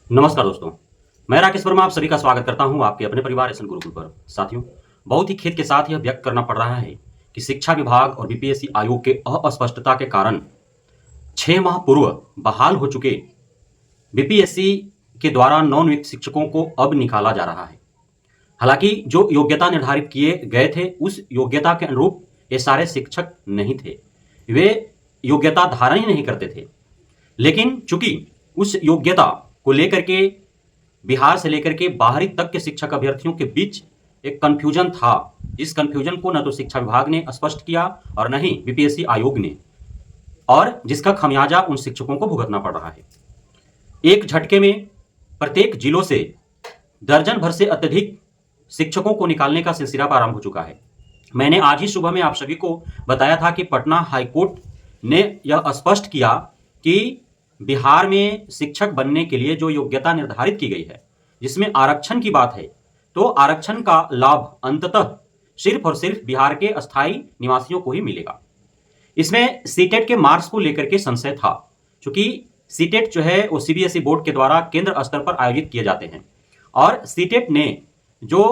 नमस्कार दोस्तों, मैं राकेश वर्मा आप सभी का स्वागत करता हूं आपके अपने परिवार एसएन गुरुकुल पर। साथियों, बहुत ही खेद के साथ यह व्यक्त करना पड़ रहा है कि शिक्षा विभाग और बीपीएससी आयोग के अस्पष्टता के कारण 6 माह पूर्व बहाल हो चुके बीपीएससी के द्वारा नवनियुक्त शिक्षकों को अब निकाला जा रहा है। हालांकि जो योग्यता निर्धारित किए गए थे उस योग्यता के अनुरूप ये सारे शिक्षक नहीं थे, वे योग्यता धारण ही नहीं करते थे। लेकिन चूंकि उस योग्यता को लेकर के बिहार से लेकर के बाहरी तक के शिक्षक अभ्यर्थियों के बीच एक कंफ्यूजन था, इस कंफ्यूजन को न तो शिक्षा विभाग ने स्पष्ट किया और न ही बीपीएससी आयोग ने, और जिसका खमियाजा उन शिक्षकों को भुगतना पड़ रहा है। एक झटके में प्रत्येक जिलों से दर्जन भर से अत्यधिक शिक्षकों को निकालने का सिलसिला प्रारंभ हो चुका है। मैंने आज ही सुबह में आप सभी को बताया था कि पटना हाईकोर्ट ने यह स्पष्ट किया कि बिहार में शिक्षक बनने के लिए जो योग्यता निर्धारित की गई है, जिसमें आरक्षण की बात है, तो आरक्षण का लाभ अंततः सिर्फ और सिर्फ बिहार के अस्थायी निवासियों को ही मिलेगा। इसमें सीटेट के मार्क्स को लेकर के संशय था, क्योंकि सीटेट जो है वो सीबीएसई बोर्ड के द्वारा केंद्र स्तर पर आयोजित किए जाते हैं और सीटेट ने जो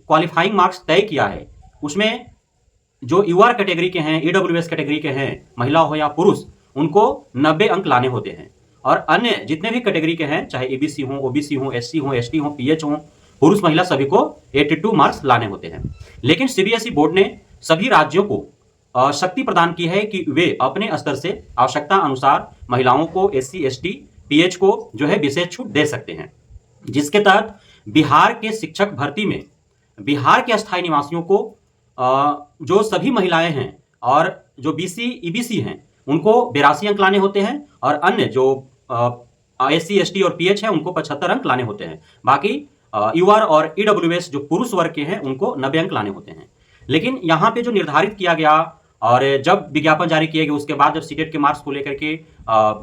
क्वालिफाइंग मार्क्स तय किया है उसमें जो यूआर कैटेगरी के हैं, ईडब्ल्यूएस कैटेगरी के हैं, महिला हो या पुरुष, उनको 90 अंक लाने होते हैं और अन्य जितने भी कैटेगरी के हैं, चाहे एबीसी हो, ओबीसी हो, एससी हो, एसटी हो, पीएच हो, पुरुष महिला सभी को 82 मार्क्स लाने होते हैं। लेकिन सीबीएसई बोर्ड ने सभी राज्यों को शक्ति प्रदान की है कि वे अपने स्तर से आवश्यकता अनुसार महिलाओं को, एससी, एसटी, पीएच को जो है विशेष छूट दे सकते हैं, जिसके तहत बिहार के शिक्षक भर्ती में बिहार के अस्थायी निवासियों को जो सभी महिलाएं हैं और जो बीसी, ईबीसी हैं, उनको 82 अंक लाने होते हैं और अन्य जो एससी, एसटी और पीएच है उनको 75 अंक लाने होते हैं। बाकी यूआर और ईडब्ल्यूएस जो पुरुष वर्ग के हैं उनको 90 अंक लाने होते हैं। लेकिन यहाँ पे जो निर्धारित किया गया और जब विज्ञापन जारी किया गया उसके बाद जब सीटेट के मार्क्स को लेकर के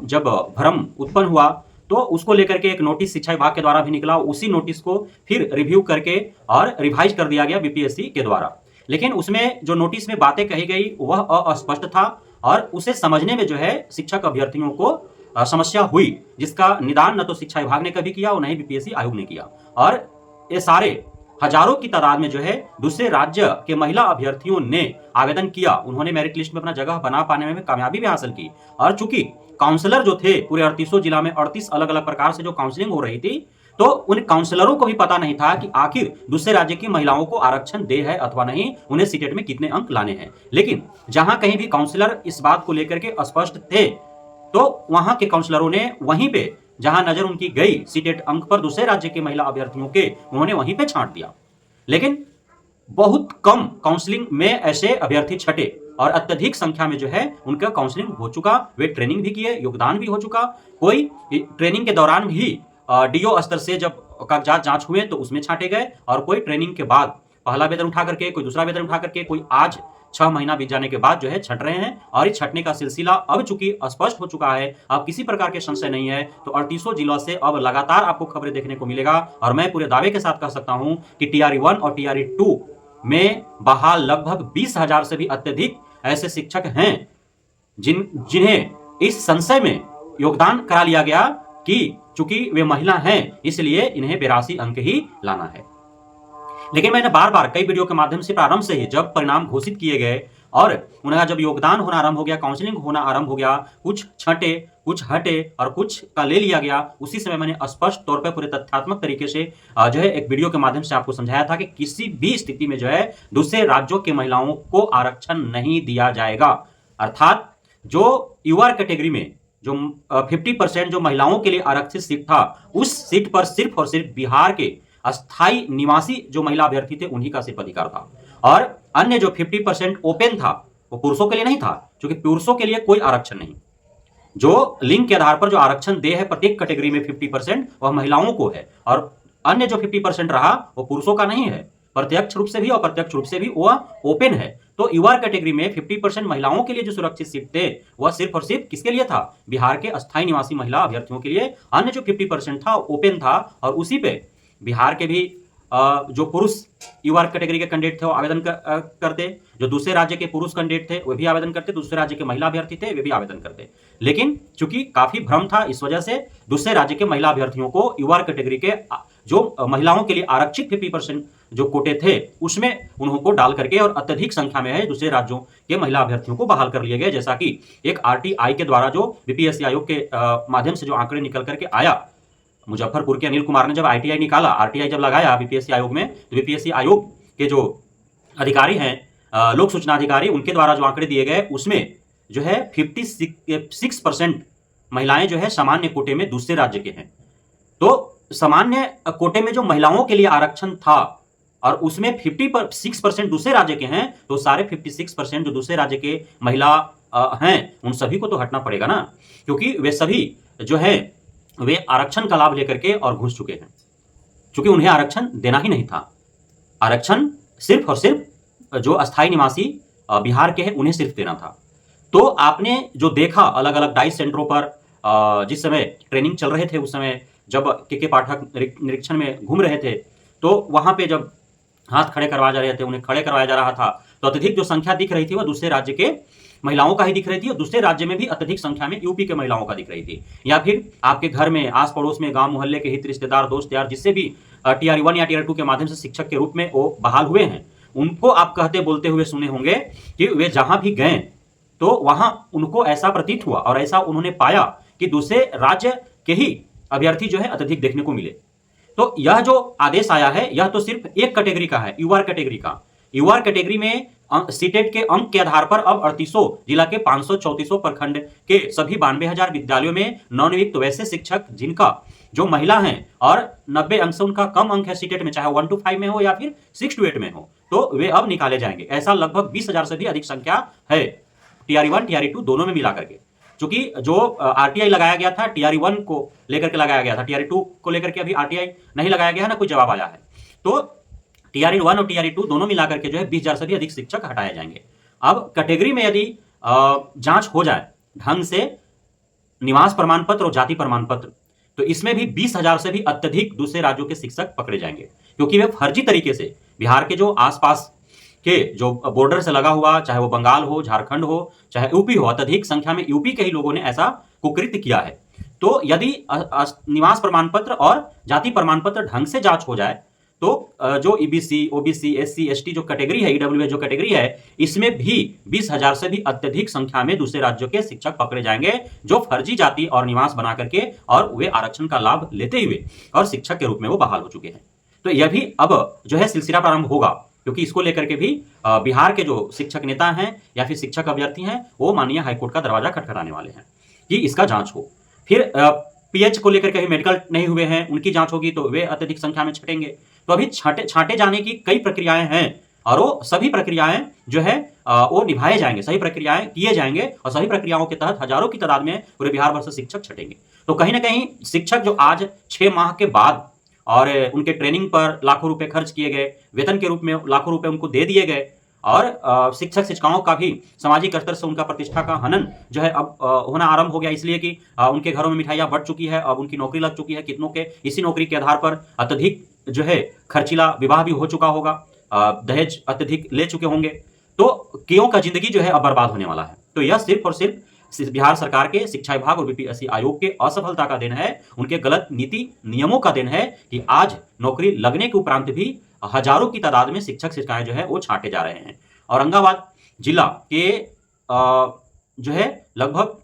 जब भ्रम उत्पन्न हुआ तो उसको लेकर के एक नोटिस शिक्षा विभाग के द्वारा भी निकला। उसी नोटिस को फिर रिव्यू करके और रिवाइज कर दिया गया बीपीएससी के द्वारा। लेकिन उसमें जो नोटिस में बातें कही गई वह अस्पष्ट था और उसे समझने में जो है शिक्षक अभ्यर्थियों को समस्या हुई, जिसका निदान न तो शिक्षा विभाग ने कभी किया और न ही बीपीएससी आयोग ने किया। और ये सारे हजारों की तादाद में जो है दूसरे राज्य के महिला अभ्यर्थियों ने आवेदन किया, उन्होंने मेरिट लिस्ट में अपना जगह बना पाने में कामयाबी भी हासिल की। और चूंकि काउंसलर जो थे पूरे 38 जिला में 38 अलग अलग प्रकार से जो काउंसलिंग हो रही थी, तो उन काउंसलरों को भी पता नहीं था कि आखिर दूसरे राज्य की महिलाओं को आरक्षण दे है अथवा नहीं, उन्हें सीटेट में कितने अंक लाने हैं। लेकिन जहां कहीं भी काउंसलर इस बात को लेकर के स्पष्ट थे तो वहां के काउंसलरों ने वहीं पे जहां नजर उनकी गई सीटेट अंक पर दूसरे राज्य के महिला अभ्यर्थियों के, उन्होंने वहीं पे छांट दिया। लेकिन बहुत कम काउंसलिंग में ऐसे अभ्यर्थी छटे और अत्यधिक संख्या में जो है उनका काउंसलिंग हो चुका, वे ट्रेनिंग भी किए, योगदान भी हो चुका। कोई ट्रेनिंग के दौरान भी डीओ स्तर से जब कागजात जांच हुए तो उसमें छांटे गए और कोई ट्रेनिंग के बाद पहला वेतन उठा करके, कोई दूसरा वेतन उठा करके, कोई आज 6 महीना बीत जाने के बाद जो है छट रहे हैं। और इस छटने का सिलसिला अब चूंकि स्पष्ट हो चुका है, अब किसी प्रकार के संशय नहीं है, तो 38 जिलों से अब लगातार आपको खबरें देखने को मिलेगा। और मैं पूरे दावे के साथ कह सकता हूं कि टीआरई 1 और टीआरई 2 में बहाल लगभग 20,000 से भी अत्यधिक ऐसे शिक्षक हैं जिन्हें इस संशय में योगदान करा लिया गया कि चूंकि वे महिला हैं इसलिए इन्हें 82 अंक ही लाना है। लेकिन मैंने बार बार कई वीडियो के माध्यम से प्रारंभ से ही जब परिणाम घोषित किए गए और उनका जब योगदान होना आरंभ हो गया, काउंसलिंग होना आरंभ हो गया, कुछ छटे, कुछ हटे और कुछ का ले लिया गया, उसी समय मैंने स्पष्ट तौर पर पूरे तथ्यात्मक तरीके से जो है एक वीडियो के माध्यम से आपको समझाया था कि किसी भी स्थिति में जो है दूसरे राज्यों की महिलाओं को आरक्षण नहीं दिया जाएगा। अर्थात जो यूआर कैटेगरी में जो 50% जो महिलाओं के लिए आरक्षित सीट था, उस सीट पर सिर्फ और सिर्फ बिहार के अस्थायी निवासी जो महिला अभ्यर्थी थे उन्हीं का सिर्फ अधिकार था। और अन्य जो 50% ओपन था वो पुरुषों के लिए नहीं था, क्योंकि पुरुषों के लिए कोई आरक्षण नहीं। जो लिंग के आधार पर जो आरक्षण दे है प्रत्येक कैटेगरी में 50% वह महिलाओं को है और अन्य जो 50% रहा वो पुरुषों का नहीं है, प्रत्यक्ष रूप से भी और प्रत्यक्ष रूप से भी वह ओपन है। तो यूआर कैटेगरी में 50% महिलाओं के लिए जो सुरक्षित सीट थे वह सिर्फ और सिर्फ किसके लिए था? बिहार के अस्थायी निवासी महिला अभ्यर्थियों के लिए। अन्य जो 50% था ओपन था और उसी पे बिहार के भी जो पुरुष यूआर कैटेगरी के कैंडिडेट थे वो आवेदन करते, जो दूसरे राज्य के पुरुष कैंडिडेट थे वे भी आवेदन करते, दूसरे राज्य के महिला अभ्यर्थी थे वे भी आवेदन करते। लेकिन चूंकि काफी भ्रम था, इस वजह से दूसरे राज्य के महिला अभ्यर्थियों को यूआर कैटेगरी के जो महिलाओं के लिए आरक्षित 50% जो कोटे थे उसमें उनको डाल करके और अत्यधिक संख्या में है दूसरे राज्यों के महिला अभ्यर्थियों को बहाल कर लिए गए। जैसा कि एक आरटीआई के द्वारा जो बीपीएससी आयोग के माध्यम से जो आंकड़े निकल करके आया, मुजफ्फरपुर के अनिल कुमार ने जब आरटीआई निकाला, आरटीआई जब लगाया बीपीएससी आयोग में, तो बीपीएससी आयोग के जो अधिकारी हैं, लोक सूचना अधिकारी, उनके द्वारा जो आंकड़े दिए गए उसमें जो है 56% महिलाएं जो है सामान्य कोटे में दूसरे राज्य के हैं। तो सामान्य कोटे में जो महिलाओं के लिए आरक्षण था और उसमें 56% दूसरे राज्य के हैं, तो सारे 56% जो दूसरे राज्य के महिला हैं उन सभी को तो हटना पड़ेगा ना, क्योंकि वे सभी जो है वे आरक्षण का लाभ लेकर के और घुस चुके हैं, क्योंकि उन्हें आरक्षण देना ही नहीं था। आरक्षण सिर्फ और सिर्फ जो अस्थायी निवासी बिहार के हैं उन्हें सिर्फ देना था। तो आपने जो देखा अलग अलग डाइस सेंटरों पर जिस समय ट्रेनिंग चल रहे थे, उस समय जब के पाठक निरीक्षण में घूम रहे थे, तो वहां पे जब हाथ खड़े करवाए जा रहे थे, उन्हें खड़े करवाया जा रहा था, तो अत्यधिक जो संख्या दिख रही थी वह दूसरे राज्य के महिलाओं का ही दिख रही थी, और दूसरे राज्य में भी अत्यधिक संख्या में यूपी के महिलाओं का दिख रही थी। या फिर आपके घर में, आस पड़ोस में, गांव मोहल्ले के हित रिश्तेदार, दोस्त यार, जिससे भी टीआर 1 या टीआर 2 के माध्यम से शिक्षक के रूप में वो बहाल हुए हैं, उनको आप कहते बोलते हुए सुने होंगे कि वे जहां भी गए तो वहां उनको ऐसा प्रतीत हुआ और ऐसा उन्होंने पाया कि दूसरे राज्य के ही अभ्यर्थी जो है अत्यधिक देखने को मिले। तो यह जो आदेश आया है यह तो सिर्फ एक कैटेगरी का है, यूआर कैटेगरी का। यूआर कैटेगरी में सीटेट के अंक के आधार पर अब 3800 जिला के 534 प्रखंड के सभी 92,000 विद्यालयों में नवनियुक्त वैसे शिक्षक जिनका जो महिला हैं और 90 अंक से उनका कम अंक है सीटेट में, चाहे 1 to 5 में हो या फिर 6 to 8 में हो, तो वे अब निकाले जाएंगे। ऐसा लगभग 20,000 से भी अधिक संख्या है टीआर 1 टीआर 2 दोनों में मिला करके। क्योंकि जो आरटीआई लगाया गया था टीआर 1 को लेकर के लगाया गया था, टीआर 2 को लेकर के अभी आरटीआई नहीं लगाया गया है, ना कोई जवाब आया है। तो टीआर 1 और टीआर 2 दोनों मिलाकर के जो है 20,000 से भी अधिक शिक्षक हटाए जाएंगे। अब कैटेगरी में यदि जांच हो जाए ढंग से, निवास प्रमाण पत्र और जाति प्रमाण पत्र, तो इसमें भी 20,000 से भी अत्यधिक दूसरे राज्यों के शिक्षक पकड़े जाएंगे, क्योंकि वे फर्जी तरीके से बिहार के जो आसपास के जो बॉर्डर से लगा हुआ, चाहे वो बंगाल हो, झारखंड हो, चाहे यूपी हो, अत्यधिक संख्या में यूपी के ही लोगों ने ऐसा कुकृत्य किया है। तो यदि निवास प्रमाण पत्र और जाति प्रमाण पत्र ढंग से जांच हो जाए तो जो ईबीसी, ओबीसी, एससी, एसटी जो कैटेगरी है, ईडब्ल्यूएस जो कैटेगरी है, इसमें भी 20,000 से भी अत्यधिक संख्या में दूसरे राज्यों के शिक्षक पकड़े जाएंगे, जो फर्जी जाति और निवास बना करके और वे आरक्षण का लाभ लेते हुए और शिक्षक के रूप में वो बहाल हो चुके हैं। तो यह भी अब जो है सिलसिला प्रारंभ होगा, क्योंकि इसको लेकर के भी बिहार के जो शिक्षक नेता हैं या फिर शिक्षक अभ्यर्थी हैं वो माननीय हाईकोर्ट का दरवाजा खटखटाने वाले हैं कि इसका जांच हो। फिर पीएच को लेकर के मेडिकल नहीं हुए हैं, उनकी जांच होगी तो वे अत्यधिक संख्या में छटेंगे। तो अभी छांटे जाने की कई प्रक्रियाएं हैं और वो सभी प्रक्रियाएं जो है वो निभाए जाएंगे, सही प्रक्रियाएं किए जाएंगे और सही प्रक्रियाओं के तहत हजारों की तादाद में पूरे बिहार भर से शिक्षक छटेंगे। तो कहीं ना कहीं शिक्षक जो आज 6 माह के बाद और उनके ट्रेनिंग पर लाखों रुपए खर्च किए गए, वेतन के रूप में लाखों रुपए उनको दे दिए गए और शिक्षक शिक्षिकाओं का भी सामाजिक स्तर से उनका प्रतिष्ठा का हनन जो है अब होना आरंभ हो गया, इसलिए कि उनके घरों में मिठाइयां बढ़ चुकी है, अब उनकी नौकरी लग चुकी है, कितनों के इसी नौकरी के आधार पर अत्यधिक जो है खर्चीला विवाह भी हो चुका होगा, दहेज अत्यधिक ले चुके होंगे, तो केयों का जिंदगी जो है अब बर्बाद होने वाला है। तो यह सिर्फ और सिर्फ बिहार सरकार के शिक्षा विभाग और बीपीएससी आयोग के असफलता का देन है, उनके गलत नीति नियमों का देन है कि आज नौकरी लगने के उपरांत भी हजारों की तादाद में शिक्षक शिक्षिकाएं जो है वो छांटे जा रहे हैं। औरंगाबाद जिला के जो है लगभग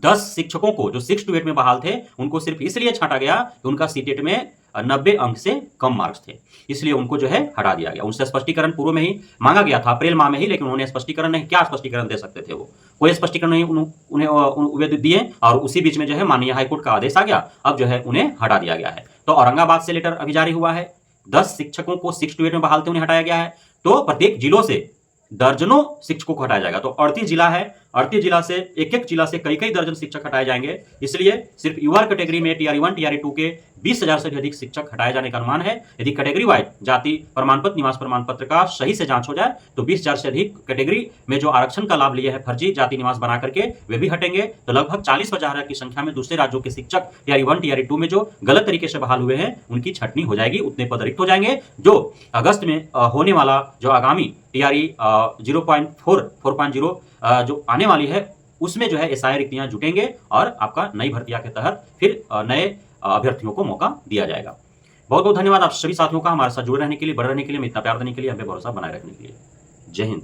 10 शिक्षकों को जो 6 to 8 में बहाल थे उनको सिर्फ इसलिए छांटा गया कि उनका सीटेट में 90 अंक से कम मार्क्स थे, इसलिए उनको जो है हटा दिया गया। उनसे स्पष्टीकरण पूर्व में ही मांगा गया था, अप्रैल माह में ही, लेकिन उन्होंने स्पष्टीकरण नहीं, क्या स्पष्टीकरण दे सकते थे, वो कोई स्पष्टीकरण नहीं उन्हें दिए और उसी बीच में जो है माननीय हाईकोर्ट का आदेश आ गया, अब जो है उन्हें हटा दिया गया है। तो औरंगाबाद से लेटर अभी जारी हुआ है, 10 शिक्षकों को 6 to 8 में बहाल थे उन्हें हटाया गया है। तो प्रत्येक जिलों से दर्जनों शिक्षकों को हटाया जाएगा। तो 38 जिला है, 38 जिला से एक जिला से कई दर्जन शिक्षक हटाए जाएंगे। इसलिए सिर्फ यूआर कैटेगरी में टीआर 1 टीआर 2 के 20,000 से भी अधिक शिक्षक हटाए जाने का अनुमान है। यदि कैटेगरी वाइज जाति प्रमाण पत्र, निवास प्रमाण पत्र का सही से जांच हो जाए तो 20,000 से अधिक कैटेगरी में जो आरक्षण का लाभ लिए है फर्जी जाति निवास बना करके वे भी हटेंगे। तो लगभग 40,000 की संख्या में दूसरे राज्यों के शिक्षक टीआरई 1 टीआरई 2 में जो गलत तरीके से बहाल हुए हैं उनकी छटनी हो जाएगी, उतने पद रिक्त हो जाएंगे। जो अगस्त में होने वाला जो आगामी टीआरई 0.4 जो आने वाली है उसमें जो है एसआई रिक्तियां जुटेंगे और आपका नई भर्तियां के तहत फिर नए अभ्यर्थियों को मौका दिया जाएगा। बहुत बहुत धन्यवाद आप सभी साथियों का हमारे साथ जुड़े रहने के लिए, बड़े रहने के लिए, इतना प्यार देने के लिए, हमें भरोसा बनाए रखने के लिए। जय हिंद।